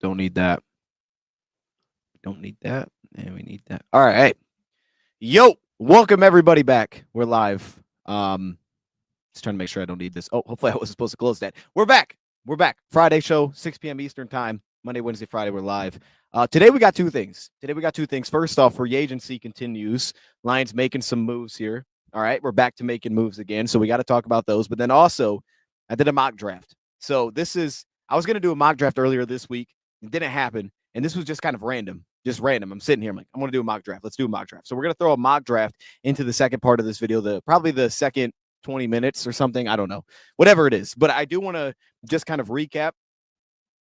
Don't need that. Don't need that. And we need that. All right. Hey. Yo, welcome everybody back. We're live. Just trying to make sure I don't need this. Oh, hopefully I wasn't supposed to close that. We're back. We're back. Friday show, 6 p.m. Eastern time. Monday, Wednesday, Friday, we're live. Today we got two things. First off, free agency continues. Lions making some moves here. All right, we're back to making moves again. So we got to talk about those. But then also, I did a mock draft. So I was going to do a mock draft earlier this week. It didn't happen. And this was just kind of random. Just random. I'm sitting here. I'm like, I'm going to do a mock draft. Let's do a mock draft. So we're going to throw a mock draft into the second part of this video, probably the second 20 minutes or something. I don't know. Whatever it is. But I do want to just kind of recap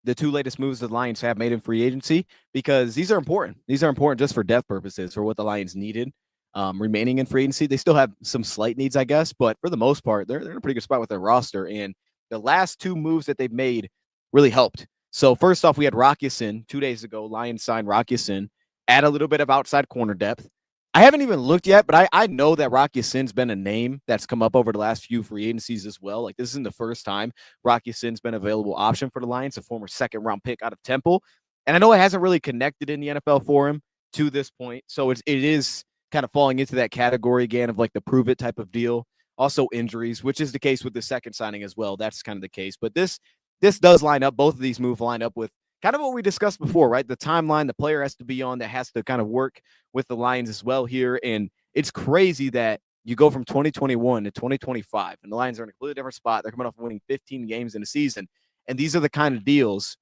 the two latest moves the Lions have made in free agency, because these are important. These are important just for depth purposes, for what the Lions needed remaining in free agency. They still have some slight needs, I guess, but for the most part, they're in a pretty good spot with their roster. And the last two moves that they've made really helped. So first off, we had Rock Ya-Sin 2 days ago. Lions signed Rock Ya-Sin, add a little bit of outside corner depth. I haven't even looked yet, but I know that Rock Ya-Sin's been a name that's come up over the last few free agencies as well. Like, this isn't the first time Rock Ya-Sin's been an available option for the Lions, a former second-round pick out of Temple. And I know it hasn't really connected in the NFL for him to this point. So it is kind of falling into that category again of like the prove it type of deal. Also injuries, which is the case with the second signing as well. That's kind of the case. But this does line up. Both of these moves line up with kind of what we discussed before, right? The timeline the player has to be on that has to kind of work with the Lions as well here. And it's crazy that you go from 2021 to 2025, and the Lions are in a completely different spot. They're coming off winning 15 games in a season. And these are the kind of deals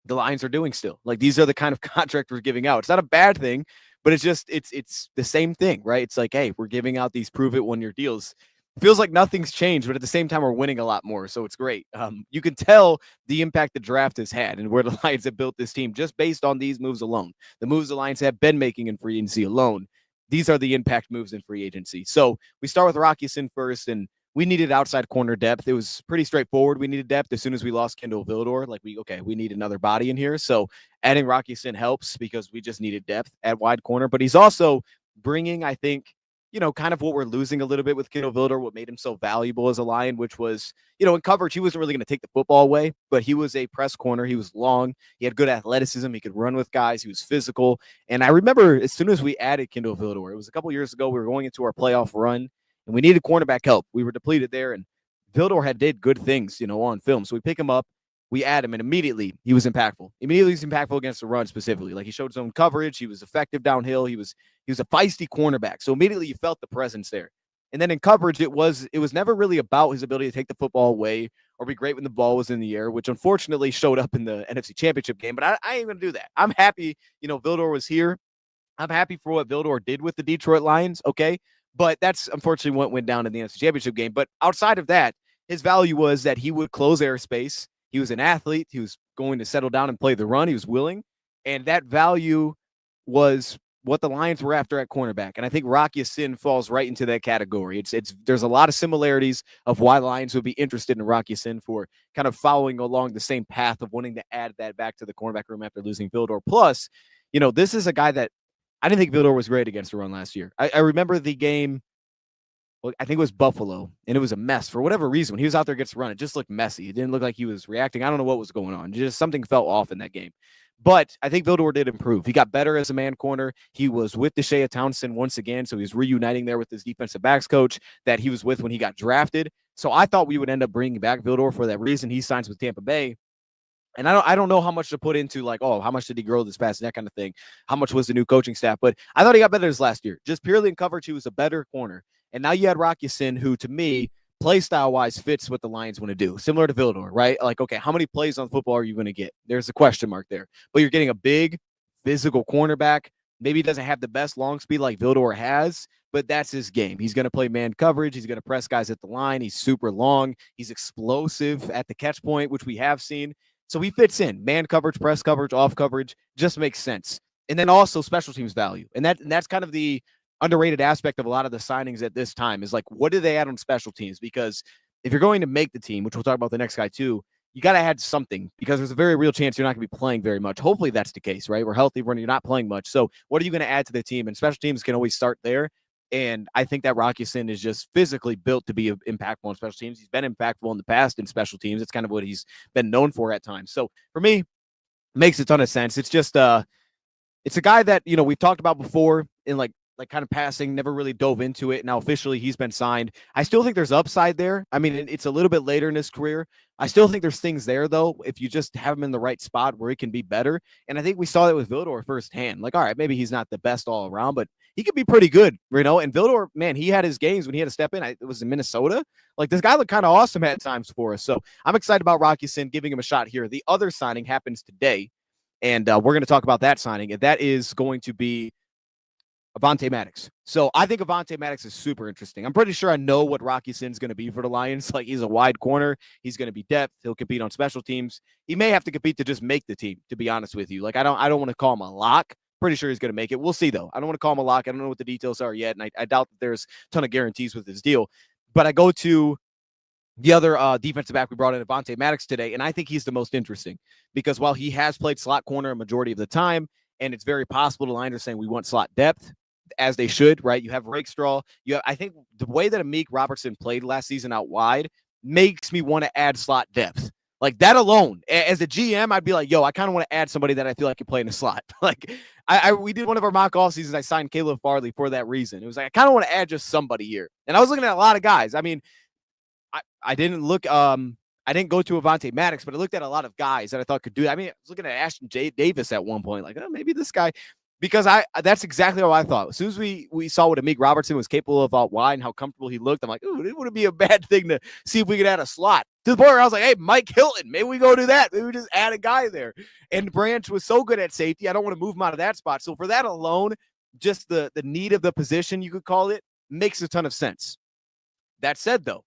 the Lions are doing still. Like, these are the kind of contract we're giving out. It's not a bad thing, but it's the same thing, right? It's like, hey, we're giving out these prove it 1 year deals. Feels like nothing's changed, but at the same time, we're winning a lot more. So it's great. You can tell the impact the draft has had and where the Lions have built this team just based on these moves alone. The moves the Lions have been making in free agency alone. These are the impact moves in free agency. So we start with Rock Ya-Sin first, and we needed outside corner depth. It was pretty straightforward. We needed depth as soon as we lost Kendall Vildor. Like, we need another body in here. So adding Rock Ya-Sin helps because we just needed depth at wide corner. But he's also bringing, I think, kind of what we're losing a little bit with Kendall Vildor, what made him so valuable as a Lion, which was, in coverage, he wasn't really going to take the football away, but he was a press corner. He was long. He had good athleticism. He could run with guys. He was physical. And I remember as soon as we added Kendall Vildor, it was a couple years ago, we were going into our playoff run, and we needed cornerback help. We were depleted there, and Vildor did good things, on film. So we pick him up. We add him, and immediately he was impactful. Immediately he's impactful against the run specifically. Like, he showed his own coverage. He was effective downhill. He was a feisty cornerback. So immediately you felt the presence there. And then in coverage, it was never really about his ability to take the football away or be great when the ball was in the air, which unfortunately showed up in the NFC Championship game. But I ain't going to do that. I'm happy, Vildor was here. I'm happy for what Vildor did with the Detroit Lions, okay? But that's unfortunately what went down in the NFC Championship game. But outside of that, his value was that he would close airspace. He was an athlete. He was going to settle down and play the run. He was willing. And that value was what the Lions were after at cornerback. And I think Rock Ya-Sin falls right into that category. There's a lot of similarities of why the Lions would be interested in Rock Ya-Sin for kind of following along the same path of wanting to add that back to the cornerback room after losing Vildor. Plus, this is a guy that I didn't think Vildor was great against the run last year. I remember the game. Well, I think it was Buffalo, and it was a mess for whatever reason. When he was out there against the run, it just looked messy. It didn't look like he was reacting. I don't know what was going on. Just something felt off in that game. But I think Vildor did improve. He got better as a man corner. He was with Deshae Townsend once again, so he's reuniting there with his defensive backs coach that he was with when he got drafted. So I thought we would end up bringing back Vildor for that reason. He signs with Tampa Bay. And I don't know how much to put into, like, how much did he grow this past, that kind of thing. How much was the new coaching staff? But I thought he got better this last year. Just purely in coverage, he was a better corner. And now you had Rock Ya-Sin, who to me, play style-wise, fits what the Lions want to do. Similar to Vildor, right? Like, okay, how many plays on football are you going to get? There's a question mark there. But you're getting a big, physical cornerback. Maybe he doesn't have the best long speed like Vildor has, but that's his game. He's going to play man coverage. He's going to press guys at the line. He's super long. He's explosive at the catch point, which we have seen. So he fits in. Man coverage, press coverage, off coverage, just makes sense. And then also special teams value. And that's kind of the underrated aspect of a lot of the signings at this time is like, what do they add on special teams? Because if you're going to make the team, which we'll talk about the next guy too, you got to add something because there's a very real chance you're not going to be playing very much. Hopefully that's the case, right? We're healthy when you're not playing much. So what are you going to add to the team? And special teams can always start there. And I think that Rock Ya-Sin is just physically built to be impactful on special teams. He's been impactful in the past in special teams. It's kind of what he's been known for at times. So for me, Makes a ton of sense. It's just it's a guy that, we've talked about before in like kind of passing, never really dove into it. Now officially he's been signed. I still think there's upside there. I mean, it's a little bit later in his career. I still think there's things there though, if you just have him in the right spot where he can be better. And I think we saw that with Vildor firsthand. Like, all right, maybe he's not the best all around, but he could be pretty good, And Vildor, man, he had his games when he had to step in. It was in Minnesota. Like, this guy looked kind of awesome at times for us. So I'm excited about Rocky Sin, giving him a shot here. The other signing happens today. And we're going to talk about that signing, and that is going to be Avonte Maddox. So I think Avonte Maddox is super interesting. I'm pretty sure I know what Rocky Sin's going to be for the Lions. Like, he's a wide corner. He's going to be depth. He'll compete on special teams. He may have to compete to just make the team, to be honest with you. Like, I don't want to call him a lock. Pretty sure he's going to make it. We'll see, though. I don't want to call him a lock. I don't know what the details are yet, and I doubt that there's a ton of guarantees with his deal. But I go to the other defensive back we brought in, Avonte Maddox, today, and I think he's the most interesting because while he has played slot corner a majority of the time, and it's very possible the Lions are saying we want slot depth, as they should, right? You have Rakestraw. I think the way that Amik Robertson played last season out wide makes me want to add slot depth. Like, that alone, as a GM, I'd be like, yo, I kind of want to add somebody that I feel like can play in a slot. Like, we did one of our mock off seasons. I signed Caleb Farley for that reason. It was like, I kind of want to add just somebody here. And I was looking at a lot of guys. I mean, I didn't look I didn't go to Avonte Maddox, but I looked at a lot of guys that I thought could do that. I mean, I was looking at Ashton Davis at one point, like, oh, maybe this guy, because that's exactly what I thought. As soon as we saw what Amik Robertson was capable of out wide and how comfortable he looked, I'm like, oh, it wouldn't be a bad thing to see if we could add a slot. To the point where I was like, hey, Mike Hilton, maybe we go do that. Maybe we just add a guy there. And Branch was so good at safety, I don't want to move him out of that spot. So for that alone, just the need of the position, you could call it, makes a ton of sense. That said, though,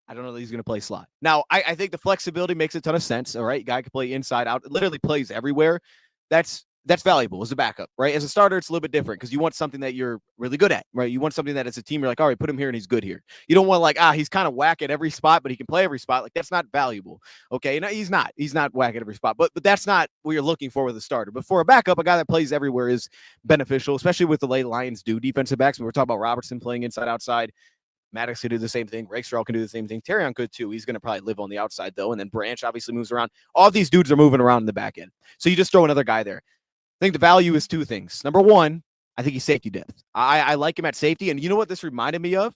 I don't know that he's going to play slot. Now, I think the flexibility makes a ton of sense. All right. Guy can play inside out, literally plays everywhere. That's valuable as a backup, right? As a starter, it's a little bit different because you want something that you're really good at, right? You want something that as a team, you're like, all right, put him here and he's good here. You don't want he's kind of whack at every spot, but he can play every spot. Like, that's not valuable. Okay. No, he's not whack at every spot, but that's not what you're looking for with a starter. But for a backup, a guy that plays everywhere is beneficial, especially with the late Lions do defensive backs. We're talking about Robertson playing inside outside. Maddox could do the same thing. Rakestraw can do the same thing. Terrion could too. He's going to probably live on the outside though. And then Branch obviously moves around. All of these dudes are moving around in the back end. So you just throw another guy there. I think the value is two things. Number one, I think he's safety depth. I like him at safety. And you know what this reminded me of?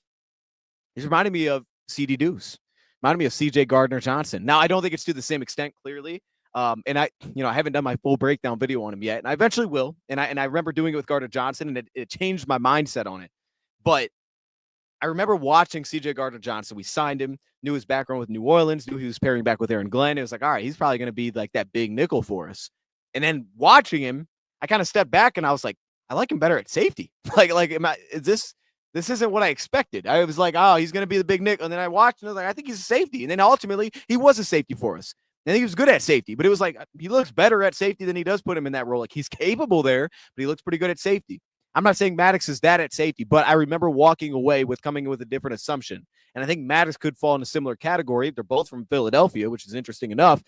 This reminded me of CD Deuce. Reminded me of CJ Gardner-Johnson. Now, I don't think it's to the same extent, clearly. And I haven't done my full breakdown video on him yet. And I eventually will. And I remember doing it with Gardner-Johnson, and it changed my mindset on it. But I remember watching CJ Gardner-Johnson. We signed him, knew his background with New Orleans, knew he was pairing back with Aaron Glenn. It was like, all right, he's probably going to be like that big nickel for us. And then watching him, I kind of stepped back and I was like, I like him better at safety. This isn't what I expected. I was like, oh, he's going to be the big nickel. And then I watched and I was like, I think he's a safety. And then ultimately he was a safety for us. And he was good at safety, but it was like, he looks better at safety than he does put him in that role. Like, he's capable there, but he looks pretty good at safety. I'm not saying Maddox is that at safety, but I remember walking away with coming with a different assumption. And I think Maddox could fall in a similar category. They're both from Philadelphia, which is interesting enough,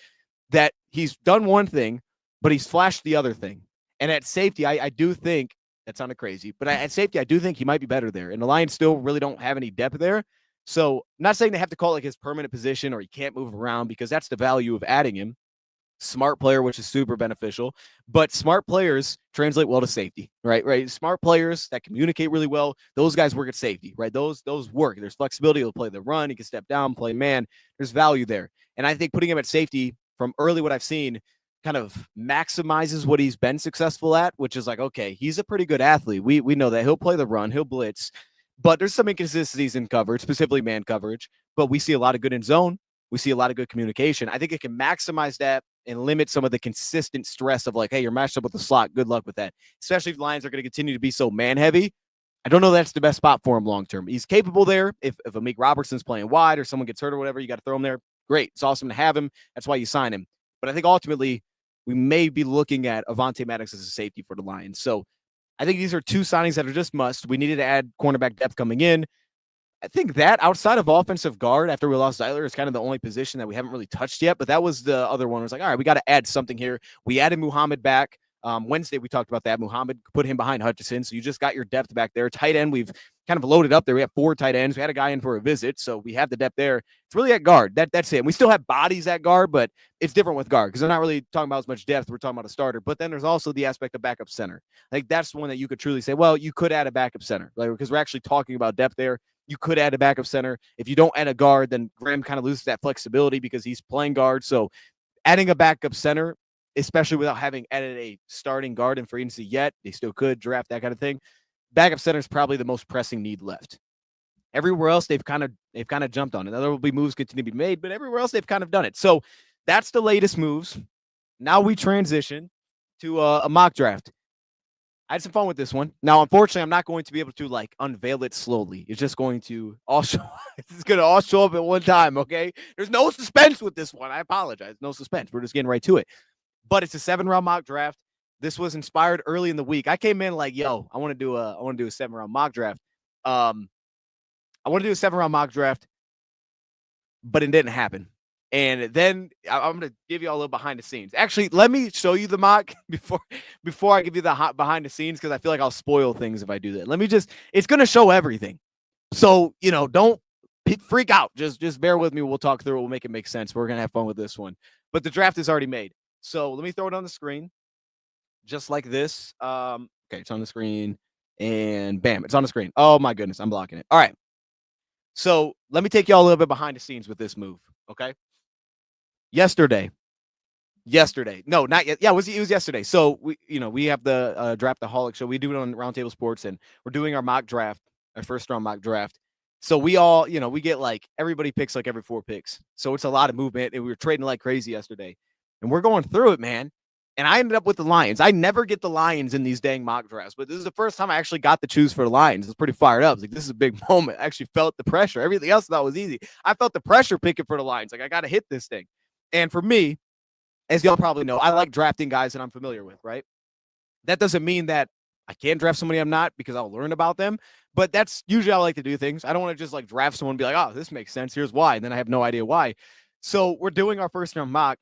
that he's done one thing, but he's flashed the other thing. And at safety, I do think, that sounded crazy, but at safety, I do think he might be better there. And the Lions still really don't have any depth there. So I'm not saying they have to call it like his permanent position or he can't move around, because that's the value of adding him. Smart player, which is super beneficial, but smart players translate well to safety, right? Smart players that communicate really well, those guys work at safety, right? Those work. There's flexibility. He'll play the run. He can step down, play man. There's value there. And I think putting him at safety, from early what I've seen, kind of maximizes what he's been successful at, which is like, okay, he's a pretty good athlete. We know that he'll play the run, he'll blitz, but there's some inconsistencies in coverage, specifically man coverage, but we see a lot of good in zone. We see a lot of good communication. I think it can maximize that and limit some of the consistent stress of like, hey, you're matched up with the slot. Good luck with that. Especially if the Lions are going to continue to be so man heavy. I don't know that's the best spot for him long term. He's capable there. If Amik Robertson's playing wide or someone gets hurt or whatever, you got to throw him there. Great. It's awesome to have him. That's why you sign him. But I think ultimately we may be looking at Avonte Maddox as a safety for the Lions. So I think these are two signings that are just must. We needed to add cornerback depth coming in. I think that outside of offensive guard, after we lost Zeiler, is kind of the only position that we haven't really touched yet. But that was the other one. It was like, all right, we got to add something here. We added Muhammad back. Wednesday, we talked about that. Muhammad, put him behind Hutchinson. So you just got your depth back there. Tight end, we've kind of loaded up there. We have 4 tight ends. We had a guy in for a visit, so we have the depth there. It's really at guard. That's it. And we still have bodies at guard, but it's different with guard because they're not really talking about as much depth. We're talking about a starter. But then there's also the aspect of backup center. Like that's one that you could truly say, well, you could add a backup center, like because we're actually talking about depth there. You could add a backup center. If you don't add a guard, then Graham kind of loses that flexibility because he's playing guard. So adding a backup center, especially without having added a starting guard in free agency yet, they still could draft that kind of thing. Backup center is probably the most pressing need left. Everywhere else, they've kind of jumped on it. Now, there will be moves continue to be made, but everywhere else, they've kind of done it. So that's the latest moves. Now we transition to a mock draft. I had some fun with this one. Now, unfortunately, I'm not going to be able to like unveil it slowly. It's just going to all show. It's going to all show up at one time. Okay. There's no suspense with this one. I apologize. No suspense. We're just getting right to it. But it's a 7-round mock draft. This was inspired early in the week. I came in like, yo, I want to do a 7-round mock draft. I want to do a 7-round mock draft, but it didn't happen. And then I'm going to give you all a little behind the scenes. Actually, let me show you the mock before I give you the hot behind the scenes, because I feel like I'll spoil things if I do that. It's going to show everything. So, don't freak out. Just bear with me. We'll talk through it. We'll make it make sense. We're going to have fun with this one. But the draft is already made. So let me throw it on the screen just like this. Okay, it's on the screen and bam, it's on the screen. Oh my goodness, I'm blocking it. All right. So let me take y'all a little bit behind the scenes with this move. Okay. Yesterday. No, not yet. Yeah, it was yesterday. So we have the Draftaholic show. We do it on Roundtable Sports, and we're doing our mock draft, our first round mock draft. So we all, we get like everybody picks like every 4 picks. So it's a lot of movement, and we were trading like crazy yesterday. And we're going through it, man. And I ended up with the Lions. I never get the Lions in these dang mock drafts, but this is the first time I actually got to choose for the Lions. It's pretty fired up. I was like, this is a big moment. I actually felt the pressure. Everything else I thought was easy. I felt the pressure picking for the Lions. Like, I got to hit this thing. And for me, as y'all probably know, I like drafting guys that I'm familiar with, right? That doesn't mean that I can't draft somebody I'm not, because I'll learn about them. But that's usually how I like to do things. I don't want to just like draft someone and be like, oh, this makes sense. Here's why. And then I have no idea why. So we're doing our first round mock,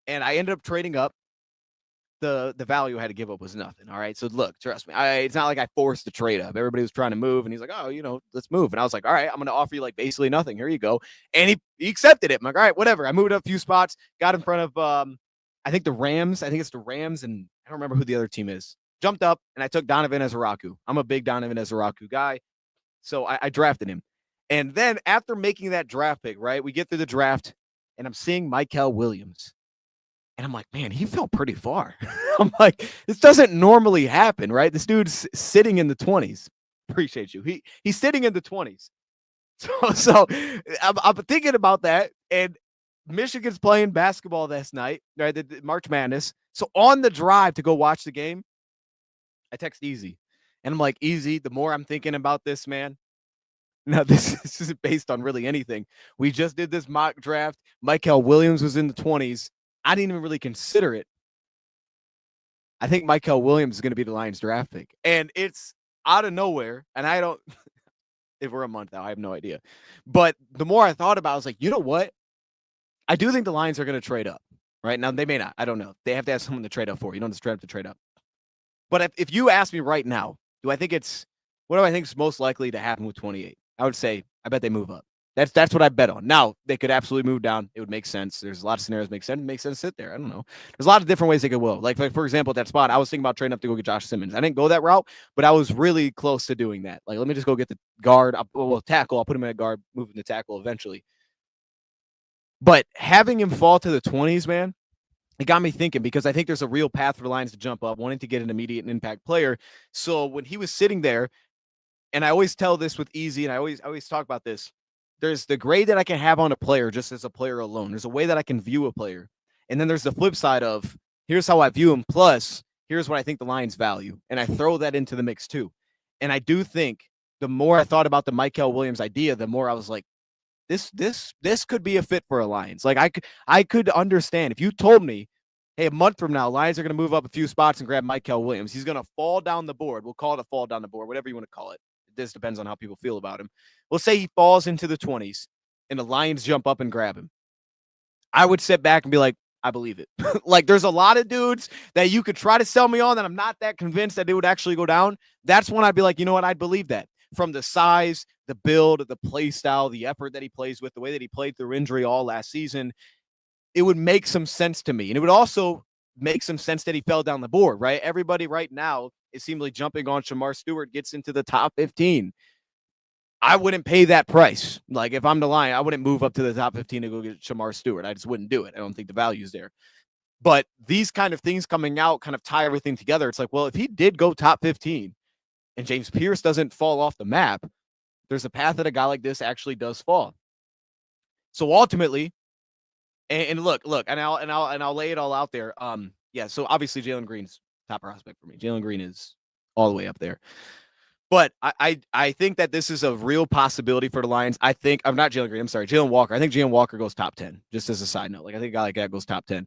and I ended up trading up. The value I had to give up was nothing. All right. So look, trust me. It's not like I forced the trade up. Everybody was trying to move, and he's like, oh, let's move. And I was like, all right, I'm going to offer you like basically nothing. Here you go. And he accepted it. I'm like, all right, whatever. I moved up a few spots, got in front of, I think the Rams. I think it's the Rams, and I don't remember who the other team is. Jumped up, and I took Donovan Ezaraku. I'm a big Donovan Ezaraku guy. So I drafted him. And then after making that draft pick, right, we get through the draft, and I'm seeing Mykel Williams. And I'm like, man, he fell pretty far. I'm like, this doesn't normally happen, right? This dude's sitting in the 20s. Appreciate you. He's sitting in the 20s. So I'm thinking about that. And Michigan's playing basketball this night, right? The March Madness. So on the drive to go watch the game, I text Easy. And I'm like, Easy, the more I'm thinking about this, man. Now, this isn't based on really anything. We just did this mock draft. Mykel Williams was in the 20s. I didn't even really consider it. I think Mykel Williams is going to be the Lions draft pick. And it's out of nowhere. And I don't, if we're a month out, I have no idea. But the more I thought about it, I was like, you know what? I do think the Lions are going to trade up. Right now, they may not. I don't know. They have to have someone to trade up for. You don't just have to trade up. But if you ask me right now, what do I think is most likely to happen with 28? I would say, I bet they move up. That's what I bet on. Now, they could absolutely move down. It would make sense. There's a lot of scenarios that make sense. It makes sense to sit there. I don't know. There's a lot of different ways they could will. Like, for example, at that spot, I was thinking about trading up to go get Josh Simmons. I didn't go that route, but I was really close to doing that. Like, let me just go get the guard. Tackle. I'll put him in a guard, move him to tackle eventually. But having him fall to the 20s, man, it got me thinking, because I think there's a real path for the Lions to jump up, wanting to get an immediate impact player. So when he was sitting there, and I always tell this with Easy, and I always talk about this, there's the grade that I can have on a player just as a player alone. There's a way that I can view a player. And then there's the flip side of, here's how I view him, plus here's what I think the Lions value. And I throw that into the mix too. And I do think the more I thought about the Mykel Williams idea, the more I was like, this could be a fit for a Lions. Like I could understand if you told me, hey, a month from now, Lions are going to move up a few spots and grab Mykel Williams. He's going to fall down the board. We'll call it a fall down the board, whatever you want to call it. This depends on how people feel about him. We'll say he falls into the 20s and the Lions jump up and grab him. I would sit back and be like, I believe it. Like, there's a lot of dudes that you could try to sell me on that I'm not that convinced that it would actually go down. That's when I'd be like, you know what? I'd believe that. From the size, the build, the play style, the effort that he plays with, the way that he played through injury all last season, it would make some sense to me. And it would also make some sense that he fell down the board, right? Everybody right now is seemingly jumping on Shamar Stewart, gets into the top 15. I wouldn't pay that price. Like, if I'm the Lion, I wouldn't move up to the top 15 to go get Shamar Stewart. I just wouldn't do it. I don't think the value's there. But these kind of things coming out kind of tie everything together. It's like, well, if he did go top 15 and James Pierce doesn't fall off the map, there's a path that a guy like this actually does fall. So ultimately, and look, and I'll lay it all out there. Yeah. So obviously Jalen Green's top prospect for me. Jalen Green is all the way up there. But I think that this is a real possibility for the Lions. I think I'm not Jalen Green. I'm sorry, Jalen Walker. I think Jalen Walker goes top 10. Just as a side note, like I think a guy like that goes top 10.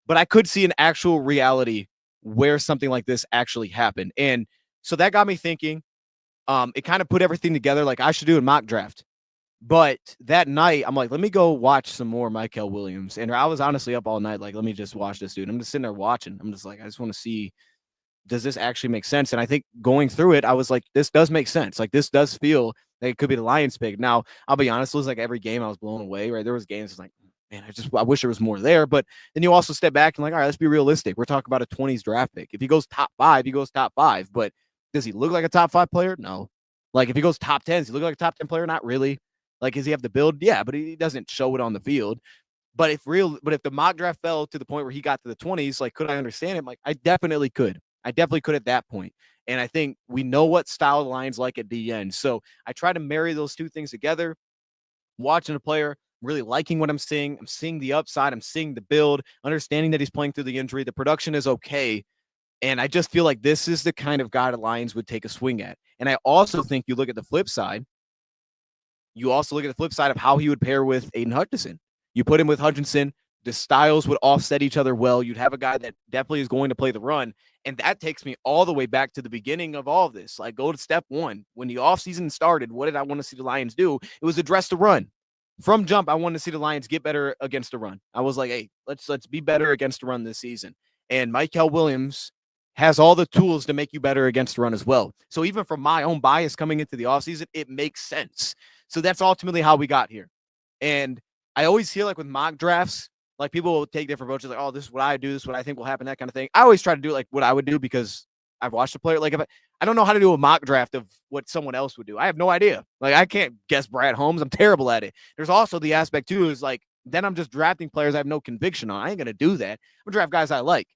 But I could see an actual reality where something like this actually happened, and so that got me thinking. It kind of put everything together. Like I should do a mock draft. But that night, I'm like, let me go watch some more Michael Williams. And I was honestly up all night. Like, let me just watch this dude. I'm just sitting there watching. I'm just like, I just want to see, does this actually make sense? And I think going through it, I was like, this does make sense. Like, this does feel like it could be the Lions pick. Now, I'll be honest, it was like every game I was blown away, right? There was games like, man, I wish there was more there. But then you also step back and like, all right, let's be realistic. We're talking about a 20s draft pick. If he goes top 5, he goes top 5. But does he look like a top 5 player? No. Like, if he goes top 10, does he look like a top 10 player? Not really. Like, does he have the build? Yeah, but he doesn't show it on the field. But if the mock draft fell to the point where he got to the 20s, like, could I understand him? Like, I definitely could. I definitely could at that point. And I think we know what style the Lions like at the end. So I try to marry those two things together. Watching a player, really liking what I'm seeing. I'm seeing the upside. I'm seeing the build, understanding that he's playing through the injury. The production is okay. And I just feel like this is the kind of guy the Lions would take a swing at. And I also think you look at the flip side. You also look at the flip side of how he would pair with Aiden Hutchinson. You put him with Hutchinson, the styles would offset each other well. You'd have a guy that definitely is going to play the run. And that takes me all the way back to the beginning of all of this. Like, go to step one. When the offseason started, what did I want to see the Lions do? It was address the run. From jump, I wanted to see the Lions get better against the run. I was like, hey, let's be better against the run this season. And Michael Williams has all the tools to make you better against the run as well. So even from my own bias coming into the offseason, it makes sense. So that's ultimately how we got here. And I always feel like with mock drafts, like people will take different approaches, like, oh, this is what I do, this is what I think will happen, that kind of thing. I always try to do like what I would do because I've watched a player. Like, if I don't know how to do a mock draft of what someone else would do. I have no idea. Like, I can't guess Brad Holmes. I'm terrible at it. There's also the aspect too, is like, then I'm just drafting players I have no conviction on. I ain't going to do that. I'm going to draft guys I like.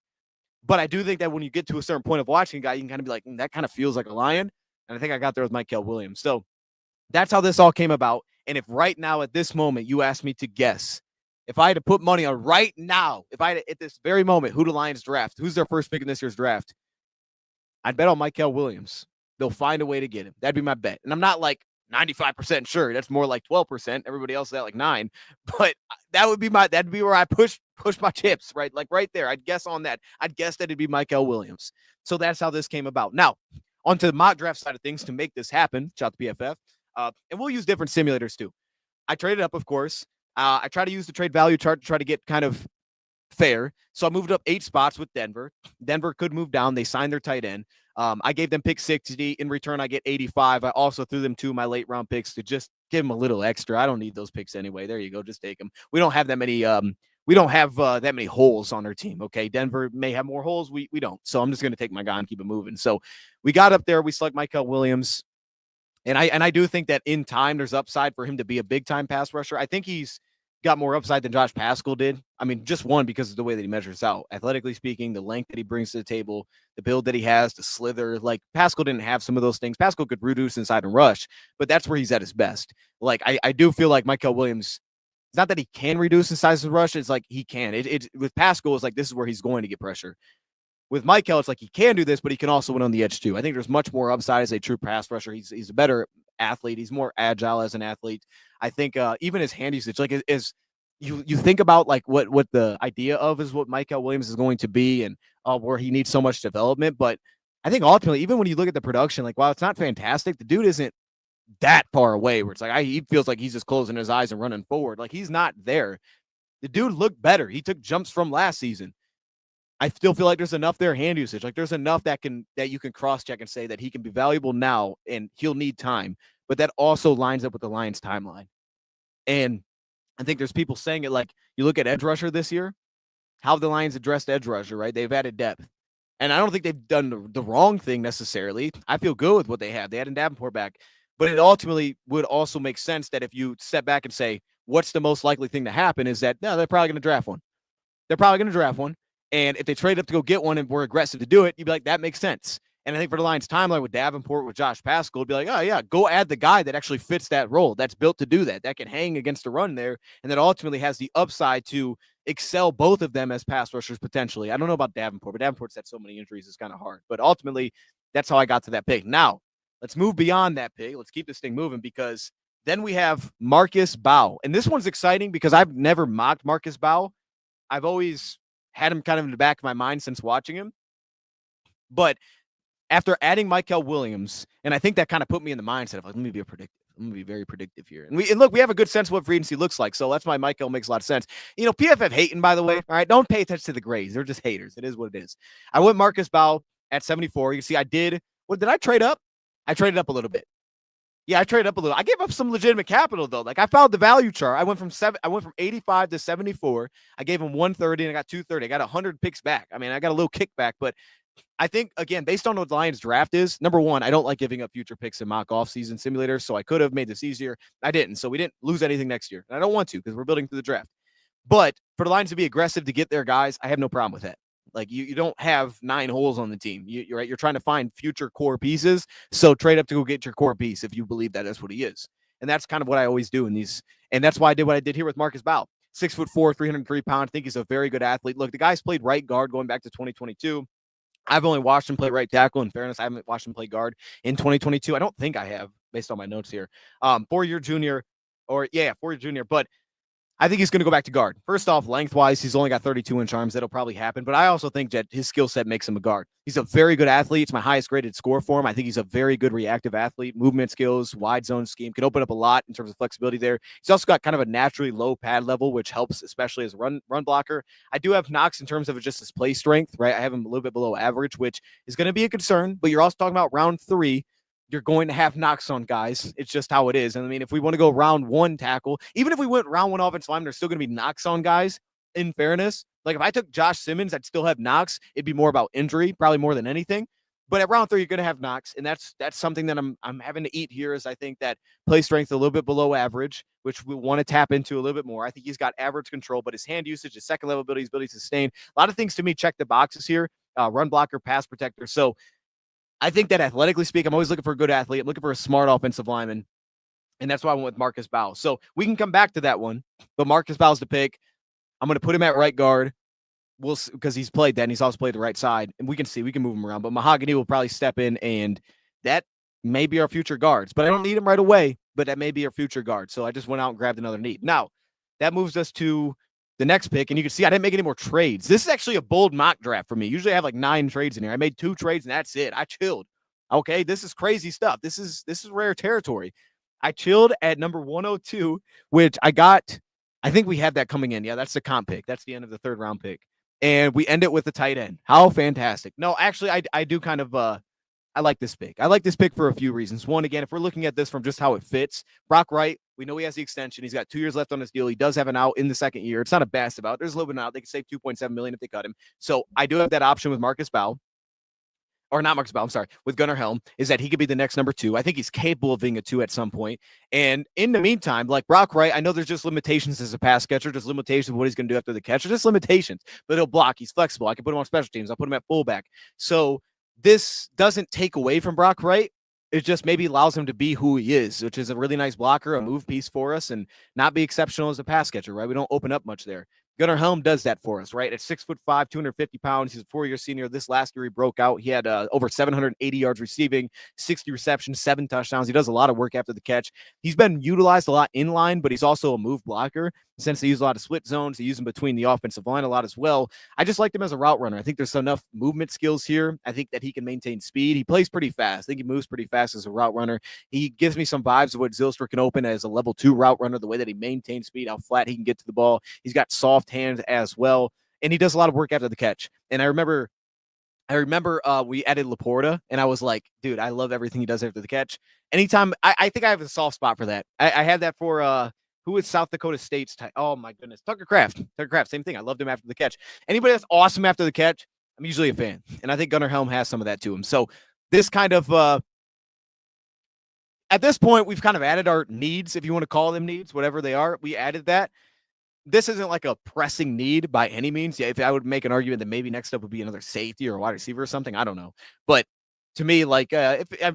But I do think that when you get to a certain point of watching a guy, you can kind of be like, that kind of feels like a Lion. And I think I got there with Michael Williams. So that's how this all came about. And if right now at this moment you ask me to guess, if I had to put money on right now, if I had to, at this very moment, who the Lions draft, who's their first pick in this year's draft, I'd bet on Michael Williams. They'll find a way to get him. That'd be my bet. And I'm not like 95% sure. That's more like 12%. Everybody else is at like 9%. But that'd be where I push my chips, right? Like right there. I'd guess on that. I'd guess that it'd be Michael Williams. So that's how this came about. Now, onto the mock draft side of things to make this happen. Shout out to PFF. And we'll use different simulators too. I traded up, of course. I try to use the trade value chart to try to get kind of fair. So I moved up 8 spots with Denver. Denver could move down. They signed their tight end. I gave them pick 60. In return, I get 85. I also threw them 2 of my late round picks to just give them a little extra. I don't need those picks anyway. There you go. Just take them. We don't have that many. We don't have that many holes on our team. Okay, Denver may have more holes. We don't. So I'm just going to take my guy and keep it moving. So we got up there. We select Michael Williams. And I do think that in time, there's upside for him to be a big-time pass rusher. I think he's got more upside than Josh Paschal did. I mean, just one, because of the way that he measures out. Athletically speaking, the length that he brings to the table, the build that he has, the slither. Like, Paschal didn't have some of those things. Paschal could reduce inside and rush, but that's where he's at his best. Like, I do feel like Michael Williams, it's not that he can reduce in size and rush. It's like he can. With Paschal, it's like this is where he's going to get pressure. With Michael, it's like he can do this, but he can also win on the edge too. I think there's much more upside as a true pass rusher. He's a better athlete. He's more agile as an athlete. I think even his hand usage, like is you think about like what the idea of is what Michael Williams is going to be and where he needs so much development. But I think ultimately, even when you look at the production, like while it's not fantastic, the dude isn't that far away where it's like he feels like he's just closing his eyes and running forward. Like he's not there. The dude looked better. He took jumps from last season. I still feel like there's enough there hand usage. Like there's enough that you can cross check and say that he can be valuable now and he'll need time. But that also lines up with the Lions timeline. And I think there's people saying it like you look at edge rusher this year, how the Lions addressed edge rusher, right? They've added depth. And I don't think they've done the wrong thing necessarily. I feel good with what they have. They had Davenport back. But it ultimately would also make sense that if you step back and say, what's the most likely thing to happen is that, no, they're probably going to draft one. They're probably going to draft one. And if they trade up to go get one and were aggressive to do it, you'd be like, that makes sense. And I think for the Lions timeline with Davenport, with Josh Paschal, it'd be like, oh, yeah, go add the guy that actually fits that role, that's built to do that can hang against the run there, and that ultimately has the upside to excel both of them as pass rushers potentially. I don't know about Davenport, but Davenport's had so many injuries, it's kind of hard. But ultimately, that's how I got to that pick. Now, let's move beyond that pick. Let's keep this thing moving because then we have Marcus Bow. And this one's exciting because I've never mocked Marcus Bow. I've always had him kind of in the back of my mind since watching him. But after adding Mykel Williams, and I think that kind of put me in the mindset of like, let me be predictive. I'm going to be very predictive here. And look, we have a good sense of what free agency looks like. So that's why Mykel makes a lot of sense. You know, PFF hating, by the way. All right, don't pay attention to the grades. They're just haters. It is what it is. I went Marcus Bow at 74. You can see I did. What did I trade up? I traded up a little bit. Yeah, I traded up a little. I gave up some legitimate capital though. Like I found the value chart. I went from 85 to 74. I gave him 130 and I got 230. I got 100 picks back. I mean, I got a little kickback, but I think again, based on what the Lions draft is, number one, I don't like giving up future picks in mock offseason simulators. So I could have made this easier. I didn't. So we didn't lose anything next year. And I don't want to because we're building through the draft. But for the Lions to be aggressive to get their guys, I have no problem with that. Like you don't have 9 holes on the team. You're right. You're trying to find future core pieces. So trade up to go get your core piece if you believe that that's what he is. And that's kind of what I always do in these. And that's why I did what I did here with Marcus Bow. 6'4", 303 pounds. I think he's a very good athlete. Look, the guy's played right guard going back to 2022. I've only watched him play right tackle. In fairness, I haven't watched him play guard in 2022. I don't think I have, based on my notes here. 4-year junior, 4-year junior. But I think he's going to go back to guard. First off, lengthwise, he's only got 32-inch arms. That'll probably happen. But I also think that his skill set makes him a guard. He's a very good athlete. It's my highest graded score for him. I think he's a very good reactive athlete. Movement skills, wide zone scheme, can open up a lot in terms of flexibility there. He's also got kind of a naturally low pad level, which helps, especially as a run blocker. I do have knocks in terms of just his play strength, right? I have him a little bit below average, which is going to be a concern. But you're also talking about round 3. You're going to have knocks on guys. It's just how it is. And I mean, if we want to go round 1 tackle, even if we went round 1 offensive lineman, there's still going to be knocks on guys. In fairness, like if I took Josh Simmons, I'd still have knocks. It'd be more about injury, probably more than anything. But at round 3, you're going to have knocks, and that's something that I'm having to eat here. Is I think that play strength a little bit below average, which we want to tap into a little bit more. I think he's got average control, but his hand usage, his second level ability, his ability to sustain, a lot of things to me check the boxes here. Run blocker, pass protector. So I think that athletically speaking, I'm always looking for a good athlete. I'm looking for a smart offensive lineman. And that's why I went with Marcus Bow. So we can come back to that one. But Marcus Bow's the pick. I'm going to put him at right guard. We'll see, because he's played that and he's also played the right side. And we can move him around. But Mahogany will probably step in, and that may be our future guards. But I don't need him right away. But that may be our future guard. So I just went out and grabbed another need. Now, that moves us to the next pick, and you can see I didn't make any more trades. This is actually a bold mock draft for me. Usually I have like 9 trades in here. I made 2 trades, and that's it. I chilled. Okay, this is crazy stuff. This is rare territory. I chilled at number 102, which I think we had that coming in. Yeah, that's the comp pick. That's the end of the 3rd round pick. And we end it with the tight end. How fantastic. No, actually, I do kind of I like this pick. I like this pick for a few reasons. One, again, if we're looking at this from just how it fits, Brock Wright, we know he has the extension. He's got 2 years left on his deal. He does have an out in the 2nd year. It's not a bast out. There's a little bit of an out. They can save $2.7 million if they cut him. So I do have that option with Marcus Bow. Or not Marcus Bow, I'm sorry, with Gunnar Helm, is that he could be the next number 2. I think he's capable of being a 2 at some point. And in the meantime, like Brock Wright, I know there's just limitations as a pass catcher, just limitations of what he's going to do after the catch, just limitations, but he'll block. He's flexible. I can put him on special teams. I'll put him at fullback. So this doesn't take away from Brock Wright. It just maybe allows him to be who he is, which is a really nice blocker, a move piece for us, and not be exceptional as a pass catcher, right? We don't open up much there. Gunnar Helm does that for us, right? At 6'5", 250 pounds. He's a 4-year senior. This last year he broke out. He had over 780 yards receiving, 60 receptions, 7 touchdowns. He does a lot of work after the catch. He's been utilized a lot in line, but he's also a move blocker. since they use a lot of split zones, they use him between the offensive line a lot as well. I just liked him as a route runner. I think there's enough movement skills here. I think that he can maintain speed. He plays pretty fast. I think he moves pretty fast as a route runner. He gives me some vibes of what Zylstra can open as a level 2 route runner, the way that he maintains speed, how flat he can get to the ball. He's got soft hands as well, and he does a lot of work after the catch. And I remember we added Laporta, and I was like, dude, I love everything he does after the catch. Anytime, I think I have a soft spot for that. I had that for who is South Dakota State's oh my goodness, Tucker Kraft, same thing. I loved him after the catch. Anybody that's awesome after the catch, I'm usually a fan, and I think Gunnar Helm has some of that to him. So this kind of at this point, we've kind of added our needs, if you want to call them needs, whatever they are. We added that. This isn't like a pressing need by any means. Yeah, if I would make an argument that maybe next up would be another safety or a wide receiver or something, I don't know. But to me, like,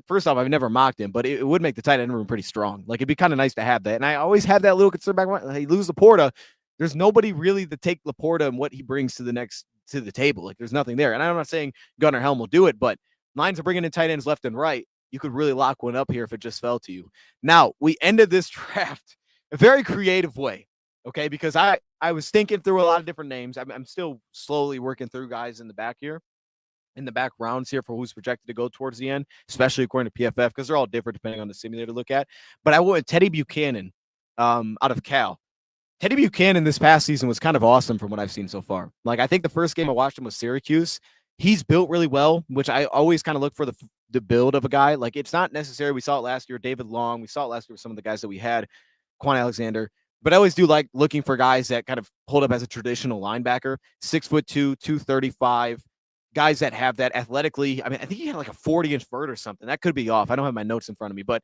first off, I've never mocked him, but it would make the tight end room pretty strong. Like, it'd be kind of nice to have that. And I always have that little concern back when he lose Laporta. There's nobody really to take Laporta and what he brings to the table. Like, there's nothing there. And I'm not saying Gunnar Helm will do it, but Lions are bringing in tight ends left and right. You could really lock one up here if it just fell to you. Now, we ended this draft a very creative way. Okay, because I was thinking through a lot of different names. I'm still slowly working through guys in the back rounds here for who's projected to go towards the end, especially according to PFF, because they're all different depending on the simulator to look at. But I went with Teddy Buchanan out of Cal. Teddy Buchanan this past season was kind of awesome from what I've seen so far. Like, I think the first game I watched him was Syracuse. He's built really well, which I always kind of look for the build of a guy. Like, it's not necessary. We saw it last year, David Long. We saw it last year with some of the guys that we had, Quan Alexander. But I always do like looking for guys that kind of hold up as a traditional linebacker, 6'2", 235, guys that have that athletically. I mean, I think he had like a 40-inch vert or something. That could be off. I don't have my notes in front of me, but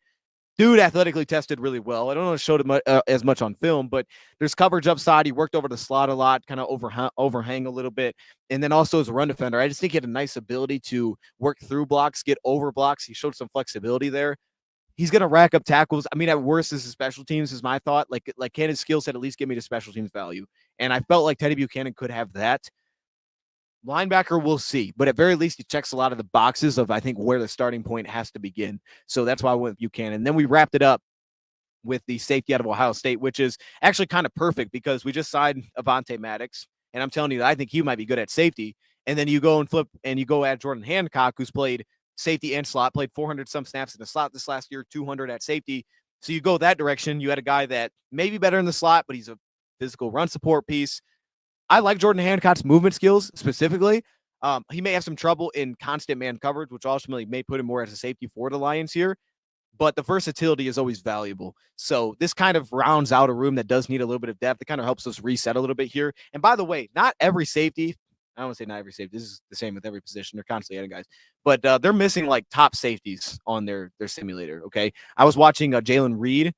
dude athletically tested really well. I don't know if it showed him as much on film, but there's coverage upside. He worked over the slot a lot, kind of overhang a little bit. And then also as a run defender, I just think he had a nice ability to work through blocks, get over blocks. He showed some flexibility there. He's going to rack up tackles. I mean, at worst, this is special teams is my thought. Like can his skill set at least give me the special teams value? And I felt like Teddy Buchanan could have that. Linebacker, we'll see. But at very least, he checks a lot of the boxes of, I think, where the starting point has to begin. So that's why I went with Buchanan. And then we wrapped it up with the safety out of Ohio State, which is actually kind of perfect because we just signed Avonte Maddox. And I'm telling you, I think he might be good at safety. And then you go and flip and you go at Jordan Hancock, who's played safety and slot, played 400 some snaps in the slot this last year, 200 at safety. So you go that direction. You had a guy that may be better in the slot, but he's a physical run support piece. I like Jordan Hancock's movement skills specifically. He may have some trouble in constant man coverage, which ultimately may put him more as a safety for the Lions here. But the versatility is always valuable. So this kind of rounds out a room that does need a little bit of depth. It kind of helps us reset a little bit here. And by the way, not every safety, I don't want to say not every safety. This is the same with every position. They're constantly adding guys. But they're missing like top safeties on their simulator, okay? I was watching Jalen Reed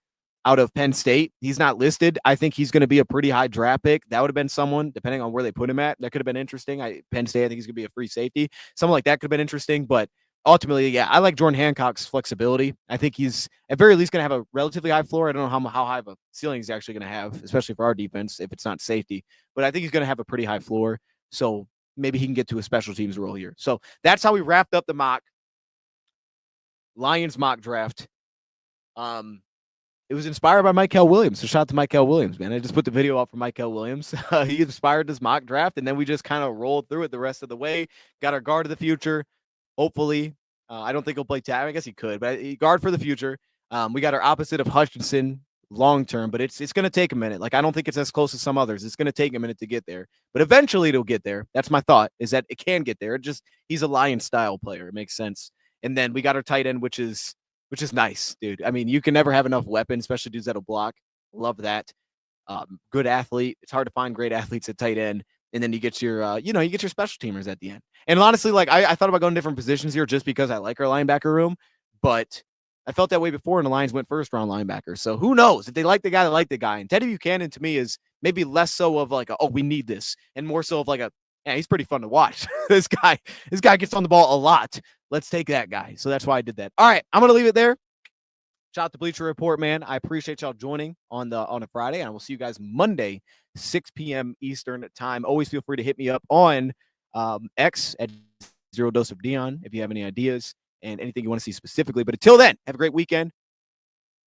out of Penn State. He's not listed. I think he's going to be a pretty high draft pick. That would have been someone, depending on where they put him at, that could have been interesting. Penn State, I think he's going to be a free safety. Someone like that could have been interesting. But ultimately, yeah, I like Jordan Hancock's flexibility. I think he's at very least going to have a relatively high floor. I don't know how high of a ceiling he's actually going to have, especially for our defense if it's not safety. But I think he's going to have a pretty high floor. So maybe he can get to a special teams role here. So that's how we wrapped up the Lions mock draft. It was inspired by Michael Williams. So shout out to Michael Williams, man. I just put the video up for Michael Williams. He inspired this mock draft, and then we just kind of rolled through it the rest of the way. Got our guard of the future. Hopefully, I don't think he'll play tag. I guess he could, but guard for the future. We got our opposite of Hutchinson long term, but it's going to take a minute. Like, I don't think it's as close as some others. It's going to take a minute to get there, but eventually it'll get there. That's my thought, is that it can get there. He's a Lion style player. It makes sense. And then we got our tight end, which is nice, dude. I mean, you can never have enough weapons, especially dudes that'll block. Love that. Good athlete. It's hard to find great athletes at tight end. And then you get your, you get your special teamers at the end. And honestly, like I thought about going different positions here just because I like our linebacker room, but I felt that way before, and the Lions went first round linebacker. So who knows? If they like the guy, they like the guy. And Teddy Buchanan to me is maybe less so of like, we need this, and more so of like he's pretty fun to watch. This guy gets on the ball a lot. Let's take that guy. So that's why I did that. All right, I'm gonna leave it there. Shout out to Bleacher Report, man. I appreciate y'all joining on a Friday, and I will see you guys Monday, 6 p.m. Eastern time. Always feel free to hit me up on X at 0 Dose of Dion if you have any ideas and anything you want to see specifically. But until then, have a great weekend,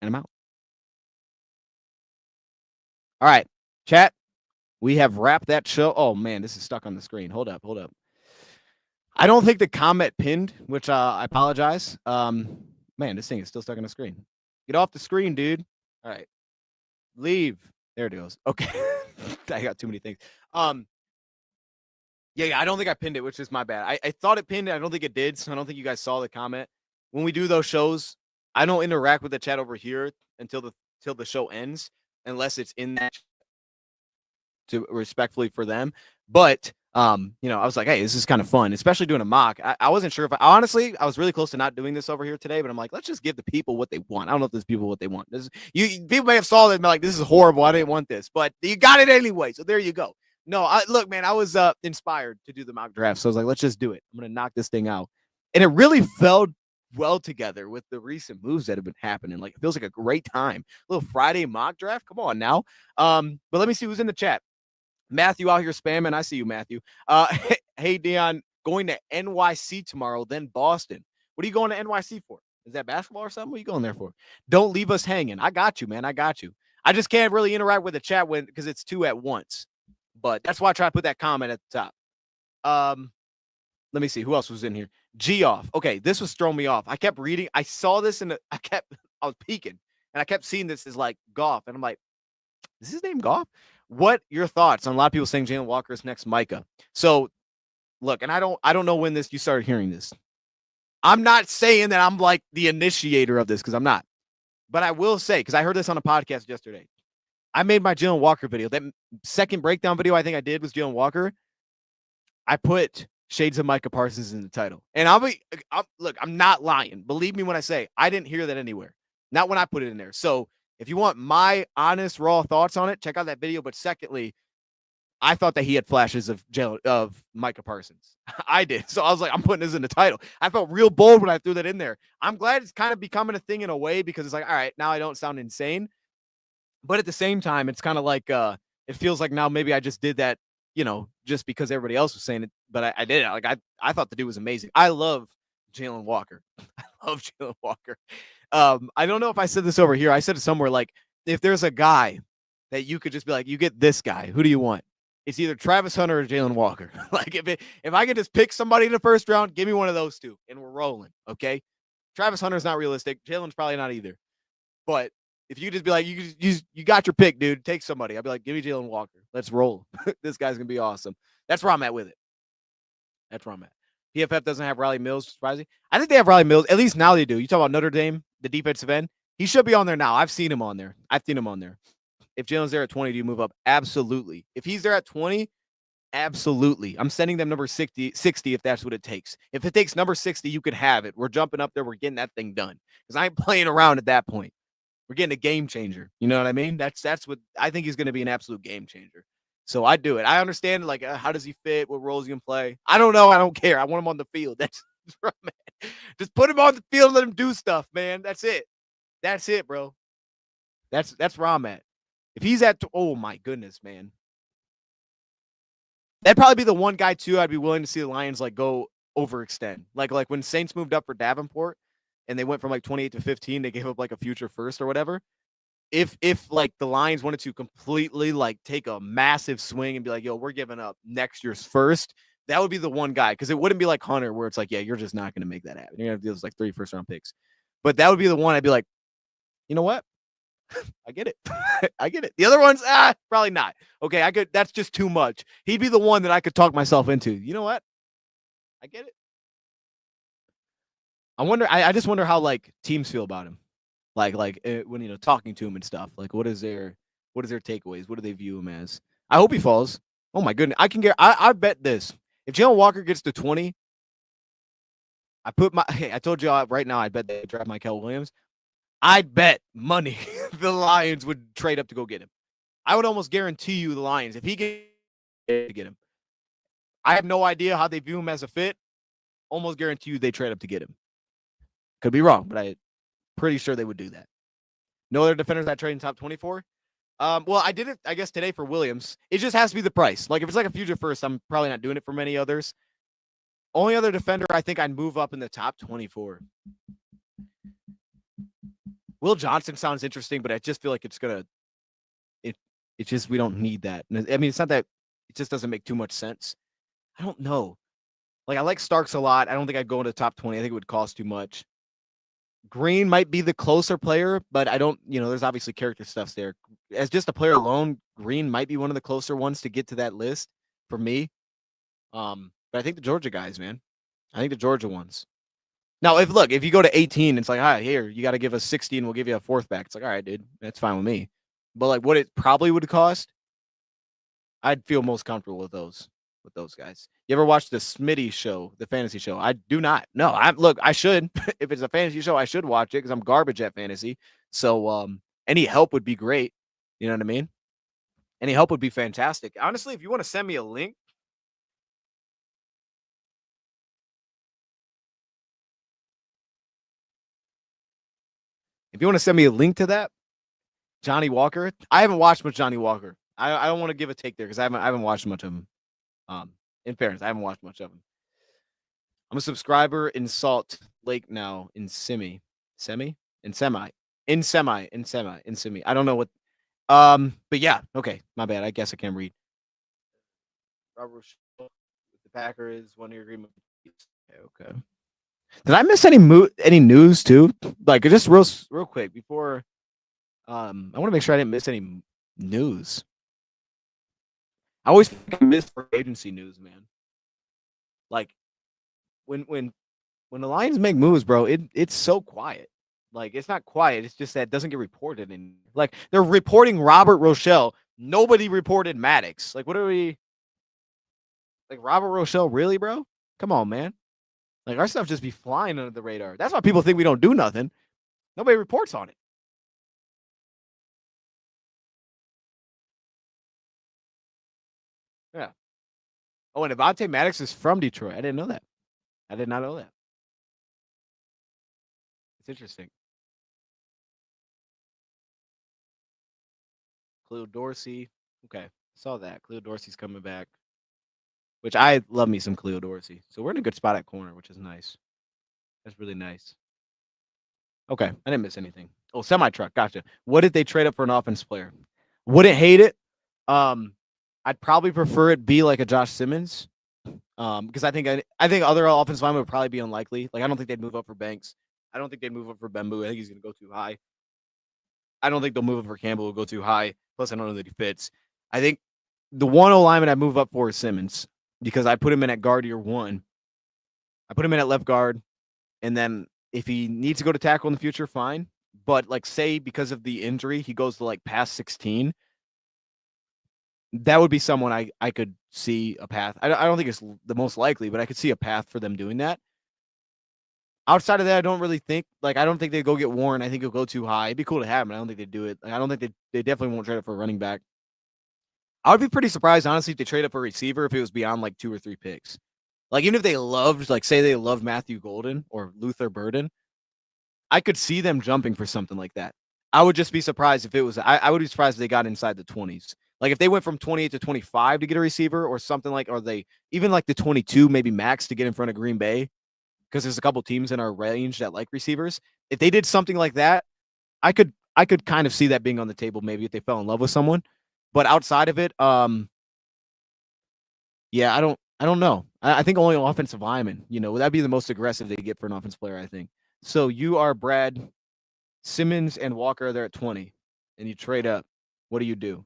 and I'm out. All right. Chat, we have wrapped that show. Oh, man, this is stuck on the screen. Hold up. I don't think the comment pinned, which I apologize. Man, this thing is still stuck on the screen. Get off the screen, dude. All right. Leave. There it goes. Okay. I got too many things. Yeah, I don't think I pinned it, which is my bad. I thought it pinned it. I don't think it did. So I don't think you guys saw the comment. When we do those shows, I don't interact with the chat over here until the show ends, unless it's in that to respectfully for them. But I was like, hey, this is kind of fun, especially doing a mock. I wasn't sure if I was really close to not doing this over here today, but I'm like, let's just give the people what they want. I don't know if there's people what they want. People may have saw it and be like, this is horrible. I didn't want this, but you got it anyway. So there you go. No, look, man, I was inspired to do the mock draft. So I was like, let's just do it. I'm going to knock this thing out. And it really felt well together with the recent moves that have been happening. Like, it feels like a great time. A little Friday mock draft. Come on now. But let me see who's in the chat. Matthew out here spamming. I see you, Matthew. Hey, Dion, going to NYC tomorrow, then Boston. What are you going to NYC for? Is that basketball or something? What are you going there for? Don't leave us hanging. I got you, man. I got you. I just can't really interact with the chat because it's two at once. But that's why I try to put that comment at the top. Let me see. Who else was in here? Geoff. Okay, this was throwing me off. I kept reading. I saw this I was peeking. And I kept seeing this as like Goff. And I'm like, is his name Goff? What your thoughts on a lot of people saying Jalen Walker is next Micah? So look, and I don't know when you started hearing this. I'm not saying that I'm like the initiator of this because I'm not. But I will say, because I heard this on a podcast yesterday. I made my Jalen Walker video. That second breakdown video I think I did was Jalen Walker. I put Shades of Micah Parsons in the title. And I'm not lying. Believe me when I say I didn't hear that anywhere. Not when I put it in there. So if you want my honest, raw thoughts on it, check out that video. But secondly, I thought that he had flashes of Micah Parsons. I did. So I was like, I'm putting this in the title. I felt real bold when I threw that in there. I'm glad it's kind of becoming a thing in a way because it's like, all right, now I don't sound insane. But at the same time, it's kind of like it feels like now maybe I just did that, just because everybody else was saying it. But I did it. Like I thought the dude was amazing. I love Jalen Walker. I love Jalen Walker. I don't know if I said this over here. I said it somewhere like, if there's a guy that you could just be like, you get this guy, who do you want? It's either Travis Hunter or Jalen Walker. Like if I could just pick somebody in the first round, give me one of those two and we're rolling. Okay. Travis Hunter's not realistic. Jalen's probably not either. But if you just be like, you got your pick, dude, take somebody. I'd be like, give me Jalen Walker. Let's roll. This guy's going to be awesome. That's where I'm at with it. That's where I'm at. PFF doesn't have Riley Mills, surprising. I think they have Riley Mills. At least now they do. You talk about Notre Dame, the defensive end. He should be on there now. I've seen him on there. If Jalen's there at 20, do you move up? Absolutely. If he's there at 20, absolutely. I'm sending them number 60 if that's what it takes. If it takes number 60, you could have it. We're jumping up there. We're getting that thing done. Because I ain't playing around at that point. We're getting a game changer. You know what I mean? That's what I think he's going to be, an absolute game changer. So I do it. I understand, like, how does he fit? What roles he can play? I don't know. I don't care. I want him on the field. That's right, man. Just put him on the field, let him do stuff, man. That's it. That's it, bro. That's where I'm at. If he's at, oh my goodness, man. That'd probably be the one guy too I'd be willing to see the Lions like go overextend. Like when Saints moved up for Davenport and they went from like 28 to 15, they gave up like a future first or whatever. If like the Lions wanted to completely like take a massive swing and be like, yo, we're giving up next year's first, that would be the one guy. Because it wouldn't be like Hunter where it's like, yeah, you're just not going to make that happen. You're going to have to do those like 3 first-round picks. But that would be the one I'd be like, you know what? I get it. I get it. The other ones, probably not. Okay, that's just too much. He'd be the one that I could talk myself into. You know what? I get it. I just wonder how like teams feel about him. Like when talking to him and stuff. Like what is their takeaways? What do they view him as? I hope he falls. Oh my goodness. I bet this. If Jalen Walker gets to 20, I told you right now I bet they draft Michael Williams. I'd bet money the Lions would trade up to go get him. I would almost guarantee you the Lions, if he gets to get him. I have no idea how they view him as a fit. Almost guarantee you they trade up to get him. Could be wrong, but I'm pretty sure they would do that. No other defenders that trade in top 24? Well, I did it, I guess, today for Williams. It just has to be the price. Like, if it's like a future first, I'm probably not doing it for many others. Only other defender I think I'd move up in the top 24. Will Johnson sounds interesting, but I just feel like it's going to It's just we don't need that. I mean, it's not that it just doesn't make too much sense. I don't know. Like I like Starks a lot. I don't think I'd go into the top 20. I think it would cost too much. Green might be the closer player, but I don't, there's obviously character stuffs there. As just a player alone, Green might be one of the closer ones to get to that list for me. But I think the Georgia guys, man. I think the Georgia ones. Now, if you go to 18, it's like, all right, here, you got to give us 60 and we'll give you a fourth back. It's like, all right, dude, that's fine with me. But like what it probably would cost, I'd feel most comfortable with those guys. You ever watch the Smitty show, the fantasy show? I do not. No, I should. If it's a fantasy show, I should watch it because I'm garbage at fantasy. So any help would be great. You know what I mean? Any help would be fantastic. Honestly, if you want to send me a link. If you want to send me a link to that, Johnny Walker. I haven't watched much Johnny Walker. I don't want to give a take there because I haven't watched much of him. In fairness, I haven't watched much of him. I'm a subscriber in Salt Lake now in Semi. I don't know what. But yeah, okay, my bad. I guess I can't read. Robert with the Packers 1 year agreement. Okay. Did I miss any news too? Like just real quick before. I want to make sure I didn't miss any news. I always miss free agency news, man. Like when the Lions make moves, bro, it's so quiet. Like it's not quiet. It's just that it doesn't get reported. And like they're reporting Robert Rochelle. Nobody reported Maddox. Like what are we? Like Robert Rochelle, really, bro? Come on, man. Like our stuff just be flying under the radar. That's why people think we don't do nothing. Nobody reports on it. Yeah. Oh, and Avonte Maddox is from Detroit. I didn't know that. I did not know that. It's interesting. Cleo Dorsey. Okay. Saw that. Cleo Dorsey's coming back. Which I love me some Cleo Dorsey. So we're in a good spot at corner, which is nice. That's really nice. Okay. I didn't miss anything. Oh, semi truck. Gotcha. What did they trade up for an offense player? Wouldn't hate it. I'd probably prefer it be like a Josh Simmons. Because I think other offensive linemen would probably be unlikely. Like I don't think they'd move up for Banks. I don't think they'd move up for Bembu. I think he's gonna go too high. I don't think they'll move up for Campbell. Will go too high. Plus, I don't know that he fits. I think the one O lineman I move up for is Simmons because I put him in at guard year one. I put him in at left guard, and then if he needs to go to tackle in the future, fine. But like, say because of the injury, he goes to like past 16. That would be someone I could see a path. I don't think it's the most likely, but I could see a path for them doing that. Outside of that, I don't really think I don't think they'd go get Warren. I think he'll go too high. It'd be cool to have him. I don't think they'd do it. Like, I don't think they definitely won't trade up for a running back. I would be pretty surprised, honestly, if they trade up a receiver if it was beyond like 2 or 3 picks. Like even if they loved, like say they loved Matthew Golden or Luther Burden, I could see them jumping for something like that. I would just be surprised if it was. I would be surprised if they got inside the 20s. Like if they went from 28 to 25 to get a receiver or something like, or they even like the 22 maybe max to get in front of Green Bay, because there's a couple teams in our range that like receivers. If they did something like that, I could kind of see that being on the table maybe if they fell in love with someone. But outside of it, yeah, I don't know. I think only offensive lineman, that'd be the most aggressive they get for an offensive player, I think. So you are Brad, Simmons and Walker are there at 20, and you trade up. What do you do?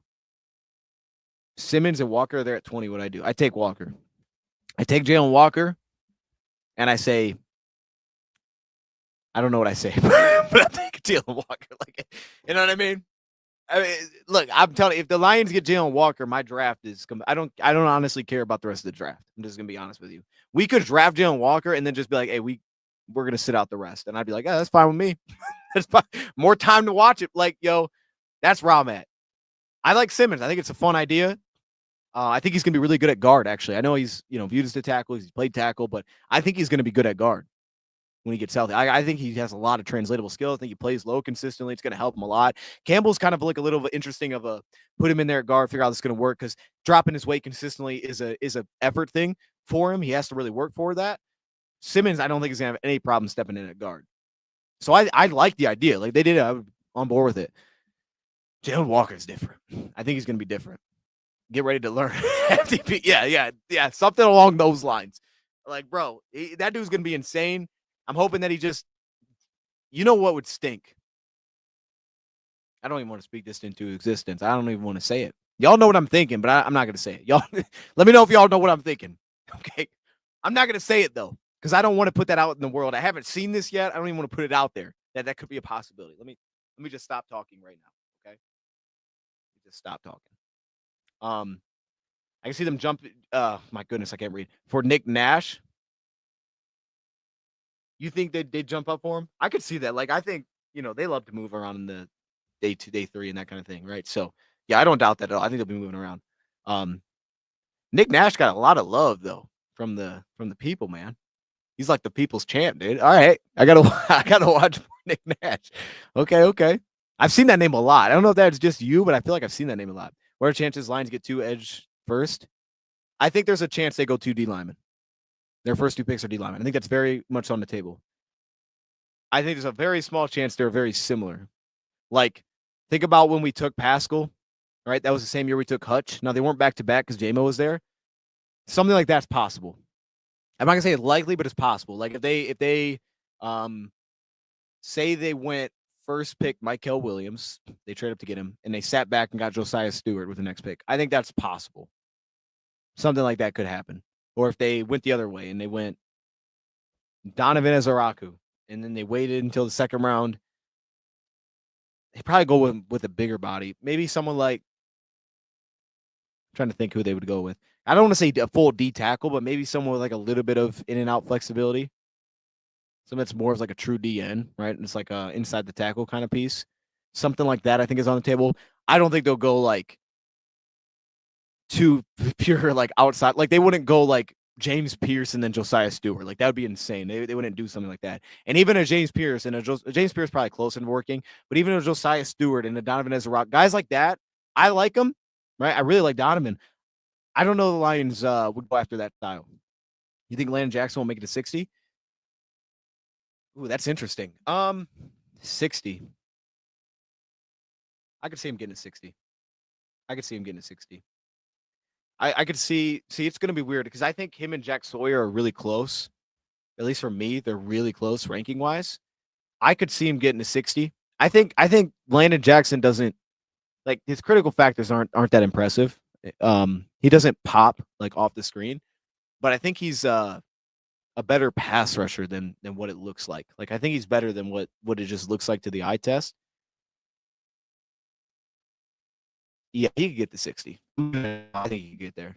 Simmons and Walker are there at 20. What do? I take Walker. I take Jalen Walker, and I say, I don't know what I say, but I take Jalen Walker. Like, you know what I mean? Look, I'm telling you, if the Lions get Jalen Walker, my draft is. I don't honestly care about the rest of the draft. I'm just gonna be honest with you. We could draft Jalen Walker and then just be like, hey, we're gonna sit out the rest, and I'd be like, yeah, that's fine with me. That's fine. More time to watch it. Like, yo, that's where I'm at. I like Simmons. I think it's a fun idea. I think he's gonna be really good at guard. Actually, I know he's viewed as a tackle. He's played tackle, but I think he's gonna be good at guard when he gets healthy. I think he has a lot of translatable skills. I think he plays low consistently. It's going to help him a lot. Campbell's kind of like a little bit interesting of a put him in there at guard, figure out how this is going to work because dropping his weight consistently is a effort thing for him. He has to really work for that. Simmons, I don't think he's going to have any problem stepping in at guard. So I like the idea. Like they did it. I'm on board with it. Jalen Walker's different. I think he's going to be different. Get ready to learn FTP. Yeah. Something along those lines. Like, bro, that dude's going to be insane. I'm hoping that he just, you know what would stink? I don't even want to speak this into existence. I don't even want to say it. Y'all know what I'm thinking, but I'm not going to say it. Y'all, let me know if y'all know what I'm thinking. Okay. I'm not going to say it, though, because I don't want to put that out in the world. I haven't seen this yet. I don't even want to put it out there. That could be a possibility. Let me just stop talking right now. Okay. Just stop talking. I can see them jump. My goodness, I can't read. For Nick Nash. You think they'd jump up for him? I could see that. Like, I think, they love to move around in the day 2, day 3, and that kind of thing, right? So, yeah, I don't doubt that at all. I think they'll be moving around. Nick Nash got a lot of love though from the people, man. He's like the people's champ, dude. All right, I gotta watch Nick Nash. Okay. I've seen that name a lot. I don't know if that's just you, but I feel like I've seen that name a lot. What are chances Lions get 2 edge first? I think there's a chance they go 2 D linemen. Their first 2 picks are D linemen. I think that's very much on the table. I think there's a very small chance they're very similar. Like, think about when we took Pascal, right? That was the same year we took Hutch. Now, they weren't back-to-back because JMO was there. Something like that's possible. I'm not going to say it's likely, but it's possible. Like, if they say they went first pick Michael Williams, they trade up to get him, and they sat back and got Josiah Stewart with the next pick. I think that's possible. Something like that could happen. Or if they went the other way and they went Donovan Ezaraku, and then they waited until the second round, they probably go with a bigger body. Maybe someone like, I'm trying to think who they would go with. I don't want to say a full D tackle, but maybe someone with like a little bit of in and out flexibility. Something that's more of like a true DN, right? And it's like a inside the tackle kind of piece. Something like that, I think, is on the table. I don't think they'll go like too pure, like outside. Like, they wouldn't go like James Pierce and then Josiah Stewart. Like, that would be insane. They wouldn't do something like that. And even a James Pierce and James Pierce probably close in working, but even a Josiah Stewart and a Donovan Ezra, guys like that, I like them, right? I really like Donovan. I don't know the Lions would go after that style. You think Landon Jackson will make it to 60? Ooh, that's interesting. 60. I could see him getting to 60. I could see him getting to 60. I could see it's going to be weird because I think him and Jack Sawyer are really close. At least for me, they're really close ranking wise. I could see him getting to 60. I think Landon Jackson doesn't, like, his critical factors aren't that impressive. He doesn't pop like off the screen, but I think he's a better pass rusher than what it looks like. Like, I think he's better than what it just looks like to the eye test. Yeah, he could get to 60. I think he could get there.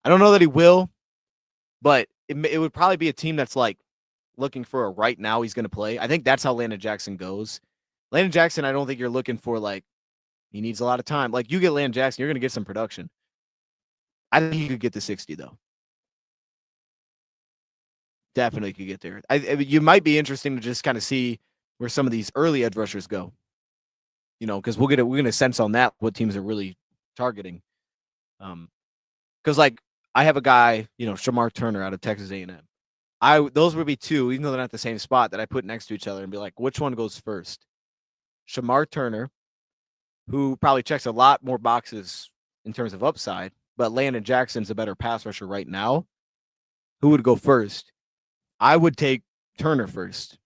I don't know that he will, but it would probably be a team that's like looking for a right now he's going to play. I think that's how Landon Jackson goes. Landon Jackson, I don't think you're looking for like he needs a lot of time. Like, you get Landon Jackson, you're going to get some production. I think he could get to 60 though. Definitely could get there. You might be interesting to just kind of see where some of these early edge rushers go. Because we're gonna sense on that what teams are really targeting. Because like I have a guy, Shamar Turner out of Texas A&M. Those would be 2, even though they're not the same spot, that I put next to each other and be like, which one goes first? Shamar Turner, who probably checks a lot more boxes in terms of upside, but Landon Jackson's a better pass rusher right now. Who would go first? I would take Turner first,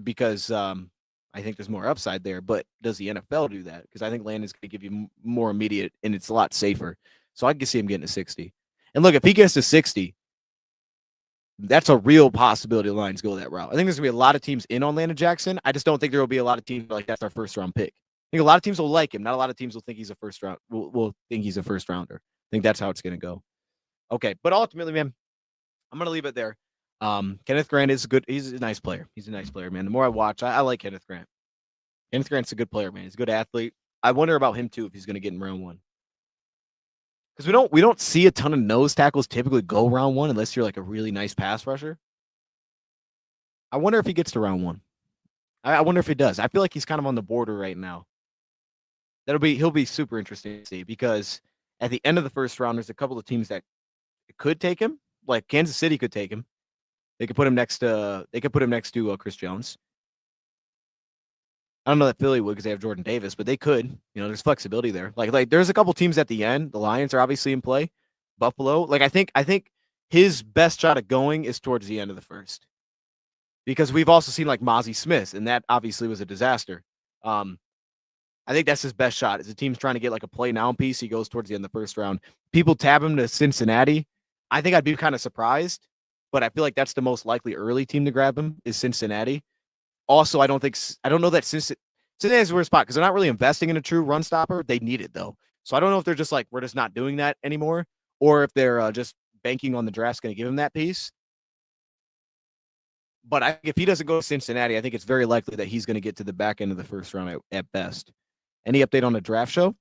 because I think there's more upside there. But does the NFL do that? Because I think Landon's going to give you more immediate, and it's a lot safer. So I can see him getting to 60. And look, if he gets to 60, that's a real possibility the Lions go that route. I think there's going to be a lot of teams in on Landon Jackson. I just don't think there will be a lot of teams like that's our first round pick. I think a lot of teams will like him. Not a lot of teams will think he's a first round. Will think he's a first rounder. I think that's how it's going to go. Okay, but ultimately, man, I'm going to leave it there. Kenneth Grant is good. He's a nice player. He's a nice player, man. The more I watch, I like Kenneth Grant. Kenneth Grant's a good player, man. He's a good athlete. I wonder about him too if he's going to get in round 1. Because we don't see a ton of nose tackles typically go round 1 unless you're like a really nice pass rusher. I wonder if he gets to round 1. I wonder if he does. I feel like he's kind of on the border right now. He'll be super interesting to see, because at the end of the first round, there's a couple of teams that could take him. Like Kansas City could take him. They could put him next to Chris Jones. I don't know that Philly would because they have Jordan Davis, but they could. You know, there's flexibility there. Like there's a couple teams at the end. The Lions are obviously in play. Buffalo. Like I think his best shot at going is towards the end of the first. Because we've also seen like Mozzie Smith, and that obviously was a disaster. Um, I think that's his best shot. Is the team's trying to get like a play now piece, he goes towards the end of the first round. People tab him to Cincinnati. I think I'd be kind of surprised, but I feel like that's the most likely early team to grab him is Cincinnati. Also, I don't know that Cincinnati's a weird spot because they're not really investing in a true run stopper. They need it though, so I don't know if they're just like we're just not doing that anymore, or if they're just banking on the draft's going to give him that piece. But if he doesn't go to Cincinnati, I think it's very likely that he's going to get to the back end of the first round at best. Any update on the draft show?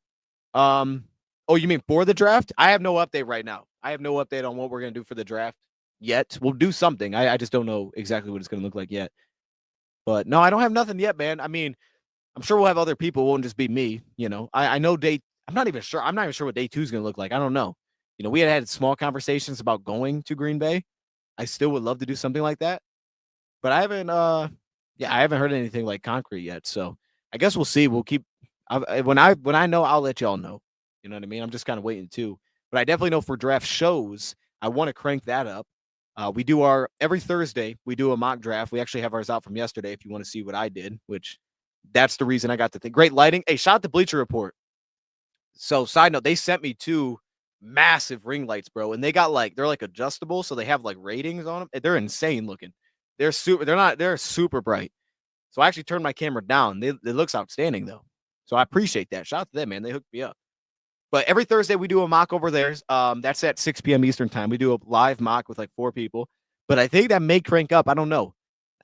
Oh, you mean for the draft? I have no update right now. I have no update on what we're going to do for the draft yet. We'll do something. I just don't know exactly what it's going to look like yet. But no, I don't have nothing yet, man. I mean, I'm sure we'll have other people. It won't just be me. You know, I know I'm not even sure. I'm not even sure what day 2 is going to look like. I don't know. You know, we had small conversations about going to Green Bay. I still would love to do something like that. But I haven't I haven't heard anything like concrete yet. So I guess we'll see. We'll keep when I know, I'll let y'all know. You know what I mean? I'm just kind of waiting too. But I definitely know for draft shows, I want to crank that up. We do our every Thursday, we do a mock draft. We actually have ours out from yesterday if you want to see what I did, which that's the reason I got the thing. Great lighting. Hey, shout out to Bleacher Report. So, side note, they sent me 2 massive ring lights, bro, and they're like adjustable, so they have like ratings on them. They're insane looking. They're super bright. So I actually turned my camera down. It looks outstanding though. So I appreciate that. Shout out to them, man. They hooked me up. But every Thursday we do a mock over there. That's at 6 p.m. Eastern time. We do a live mock with like 4 people. But I think that may crank up. I don't know.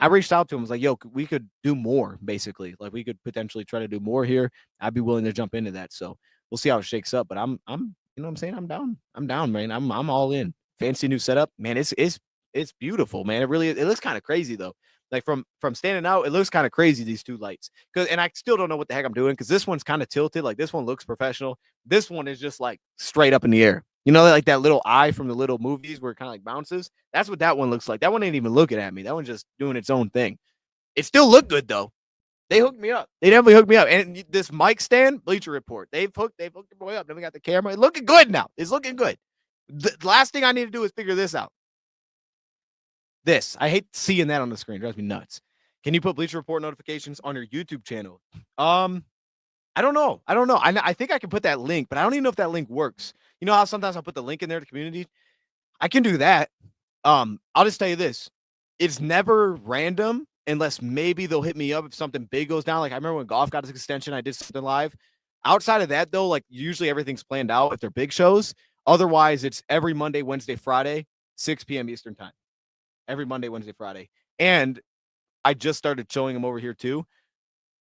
I reached out to him. I was like, yo, we could do more, basically. Like we could potentially try to do more here. I'd be willing to jump into that. So we'll see how it shakes up. But I'm you know what I'm saying? I'm down. I'm down, man. I'm all in. Fancy new setup. Man, it's beautiful, man. It looks kind of crazy though. Like from standing out, it looks kind of crazy, these 2 lights. And I still don't know what the heck I'm doing because this one's kind of tilted. Like this one looks professional. This one is just like straight up in the air. You know, like that little eye from the little movies where it kind of like bounces. That's what that one looks like. That one ain't even looking at me. That one's just doing its own thing. It still looked good though. They hooked me up. They definitely hooked me up. And this mic stand, Bleacher Report, they've hooked the boy up. Then we got the camera. It's looking good now. It's looking good. The last thing I need to do is figure this out. I hate seeing that on the screen. It drives me nuts. Can you put Bleacher Report notifications on your YouTube channel? I don't know. I think I can put that link, but I don't even know if that link works. You know how sometimes I'll put the link in there to community? I can do that. I'll just tell you this. It's never random unless maybe they'll hit me up if something big goes down. Like I remember when golf got his extension, I did something live. Outside of that, though, like usually everything's planned out if they're big shows. Otherwise, it's every Monday, Wednesday, Friday, 6 p.m. Eastern time. Every Monday, Wednesday, Friday. And I just started showing them over here too.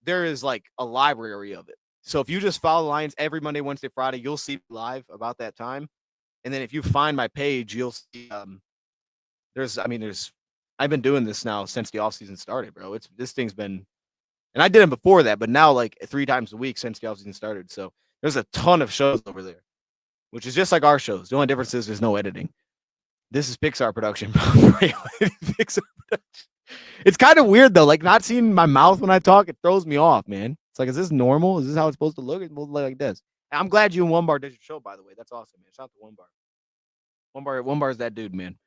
There is like a library of it. So if you just follow the Lions every Monday, Wednesday, Friday, you'll see live about that time. And then if you find my page, you'll see I've been doing this now since the offseason started, bro. This thing's been, and I did it before that, but now like 3 times a week since the offseason started. So there's a ton of shows over there, which is just like our shows. The only difference is there's no editing. This is Pixar production, bro. Pixar production. It's kind of weird though. Like not seeing my mouth when I talk, it throws me off, man. It's like, is this normal? Is this how it's supposed to look? It's supposed to look like this. And I'm glad you and One Bar did your show, by the way. That's awesome, man. Shout out to One Bar. One Bar is that dude, man.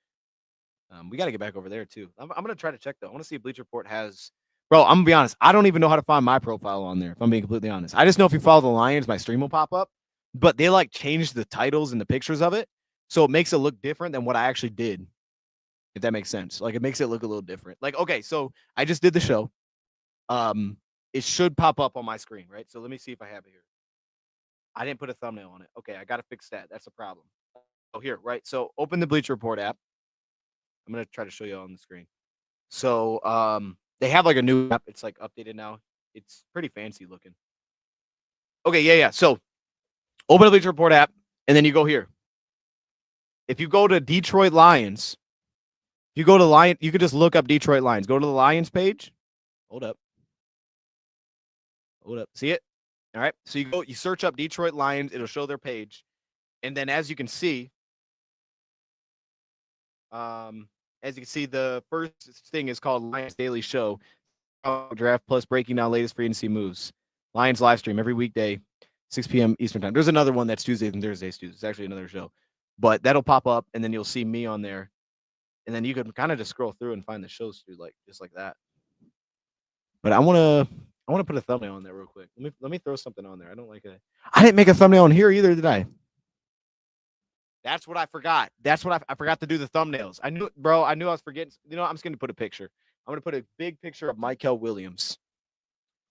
We got to get back over there too. I'm gonna try to check though. I want to see if Bleacher Report has. Bro, I'm gonna be honest. I don't even know how to find my profile on there. If I'm being completely honest, I just know if you follow the Lions, my stream will pop up. But they like changed the titles and the pictures of it, so it makes it look different than what I actually did. If that makes sense, like it makes it look a little different. Like okay, so I just did the show. It should pop up on my screen, right? So let me see if I have it here. I didn't put a thumbnail on it. Okay, I got to fix that. That's a problem. Oh, here, right? So open the Bleacher Report app. I'm gonna try to show you on the screen. So they have like a new app. It's like updated now. It's pretty fancy looking. Okay, yeah. So open the Bleacher Report app, and then you go here. If you go to Detroit Lions, you go to Lion. You could just look up Detroit Lions. Go to the Lions page. Hold up. See it? All right. So you search up Detroit Lions. It'll show their page, and then as you can see, the first thing is called Lions Daily Show. draft plus breaking down latest free agency moves. Lions live stream every weekday, 6 p.m. Eastern time. There's another one that's Tuesdays and Thursdays too. It's actually another show, but that'll pop up, and then you'll see me on there, and then you can kind of just scroll through and find the shows through just like that. But I want to put a thumbnail on there real quick. Let me throw something on there. I don't like it. I didn't make a thumbnail on here either, did I? That's what I forgot. That's what I forgot to do the thumbnails. I knew, bro. I knew I was forgetting. You know, I'm just going to put a picture. I'm going to put a big picture of Michael Williams.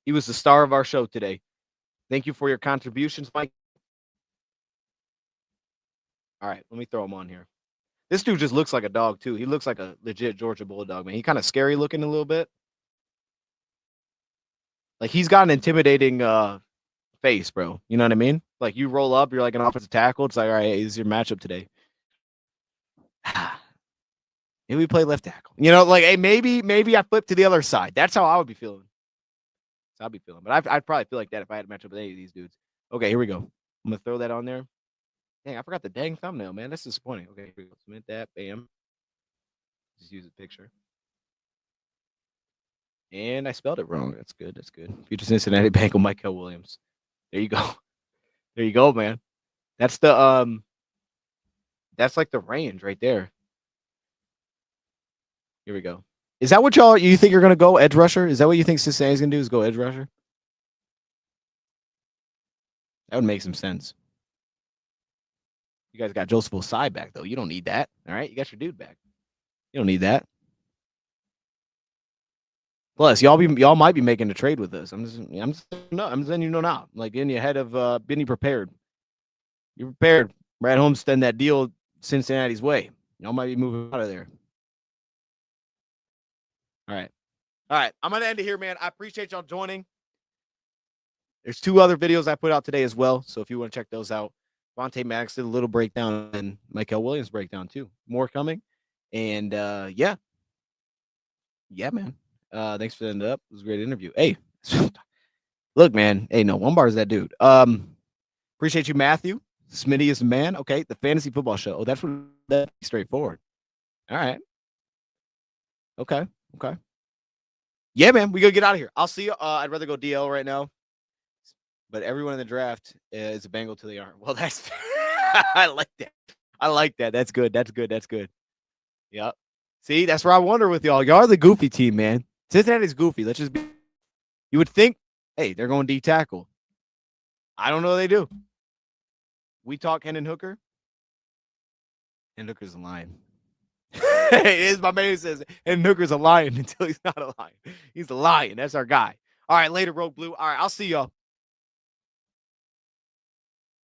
He was the star of our show today. Thank you for your contributions, Mike. All right, let me throw him on here. This dude just looks like a dog, too. He looks like a legit Georgia Bulldog, man. He kind of scary looking a little bit. Like, he's got an intimidating face, bro. You know what I mean? Like, you roll up, you're like an offensive tackle. It's like, all right, hey, this is your matchup today. Maybe we play left tackle. You know, like, hey, maybe I flip to the other side. That's how I would be feeling. That's how I'd be feeling. But I'd probably feel like that if I had a matchup with any of these dudes. Okay, here we go. I'm going to throw that on there. Dang, I forgot the dang thumbnail, man. That's disappointing. Okay, here we go. Submit that. Bam. Just use a picture. And I spelled it wrong. That's good. That's good. Future Cincinnati Bengal Michael Williams. There you go. There you go, man. That's the that's like the range right there. Here we go. Is that what you think you're gonna go edge rusher? Is that what you think Cincinnati's gonna do? Is go edge rusher? That would make some sense. You guys got Joseph Osai back though. You don't need that. All right, you got your dude back. You don't need that. Plus, y'all might be making a trade with us. I'm just letting you know now. I'm like getting you ahead of being prepared. You're prepared. Brad Homestead that deal Cincinnati's way. Y'all might be moving out of there. All right. All right. I'm gonna end it here, man. I appreciate y'all joining. There's 2 other videos I put out today as well. So if you want to check those out, Vontae Maddox did a little breakdown and Michael Williams breakdown too. More coming. And yeah. Yeah, man. Thanks for ending up. It was a great interview. Hey, look, man. Hey, no, one bar is that dude. Appreciate you, Matthew. Smitty is the man. Okay, the fantasy football show. Oh, that's straightforward. All right. Okay. Yeah, man. We gotta get out of here. I'll see you. I'd rather go DL right now. But everyone in the draft is a Bengal till they aren't. Well, that's I like that. I like that. That's good. Yep. See, that's where I wonder with y'all. Y'all are the goofy team, man. Cincinnati's goofy. Let's just be. You would think, hey, they're going D tackle. I don't know they do. We talk Hendon Hooker. Hendon Hooker's a lion. It is my man who says Hendon Hooker's a lion until he's not a lion. He's a lion. That's our guy. All right, later, Rogue Blue. All right, I'll see y'all.